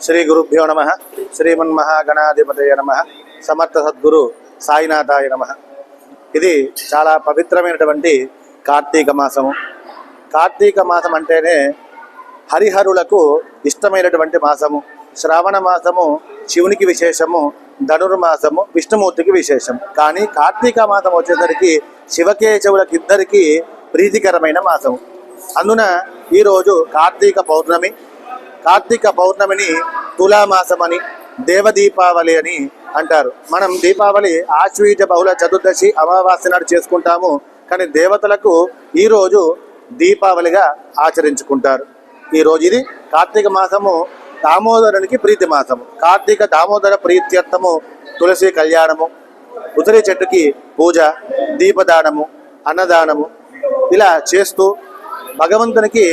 శ్రీ గురుభ్యో నమః. శ్రీమన్మహాగణాధిపతయ నమః. సమర్థ సద్గురు సాయినాథాయ నమః. ఇది చాలా పవిత్రమైనటువంటి కార్తీక మాసము. కార్తీక మాసం అంటేనే హరిహరులకు ఇష్టమైనటువంటి మాసము. శ్రావణ మాసము శివునికి విశేషము, ధనుర్మాసము విష్ణుమూర్తికి విశేషం. కానీ కార్తీక మాసం వచ్చేసరికి శివకేశవులకిద్దరికీ ప్రీతికరమైన మాసము. అందున ఈరోజు కార్తీక పౌర్ణమి. కార్తీక పౌర్ణమిని తులామాసమని, దేవదీపావళి అని అంటారు. మనం దీపావళి ఆశ్వీజ బహుళ చతుర్దశి అమావాస్య నాడు చేసుకుంటాము. కానీ దేవతలకు ఈరోజు దీపావళిగా ఆచరించుకుంటారు. ఈరోజు ఇది కార్తీక మాసము, దామోదరునికి ప్రీతి మాసము. కార్తీక దామోదర ప్రీత్యర్థము తులసి కళ్యాణము, ఉసిరి చెట్టుకి పూజ, దీపదానము, అన్నదానము ఇలా చేస్తూ భగవంతునికి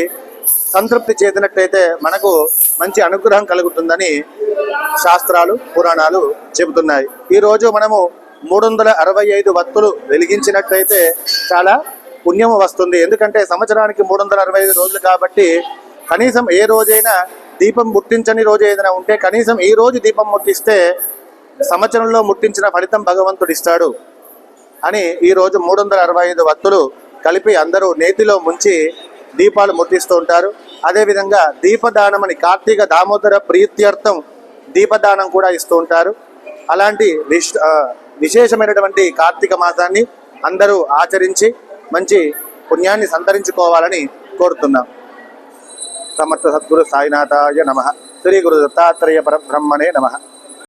సంతృప్తి చేసినట్లయితే మనకు మంచి అనుగ్రహం కలుగుతుందని శాస్త్రాలు, పురాణాలు చెబుతున్నాయి. ఈరోజు మనము 365 వత్తులు వెలిగించినట్లయితే చాలా పుణ్యము వస్తుంది. ఎందుకంటే సంవత్సరానికి 365 రోజులు కాబట్టి కనీసం ఏ రోజైనా దీపం ముట్టించని రోజు ఏదైనా ఉంటే కనీసం ఈ రోజు దీపం ముట్టిస్తే సంవత్సరంలో ముట్టించిన ఫలితం భగవంతుడు ఇస్తాడు అని ఈరోజు 365 వత్తులు కలిపి అందరూ నేతిలో ముంచి దీపాలు ముట్టిస్తూ ఉంటారు. అదేవిధంగా దీపదానం అని కార్తీక దామోదర ప్రీత్యర్థం దీపదానం కూడా ఇస్తూ ఉంటారు. అలాంటి విశేషమైనటువంటి కార్తీక మాసాన్ని అందరూ ఆచరించి మంచి పుణ్యాన్ని సంతరించుకోవాలని కోరుతున్నాం. సమర్థ సద్గురు సాయినాథాయ నమః. శ్రీ గురు దత్తాత్రేయ పరబ్రహ్మణే నమః.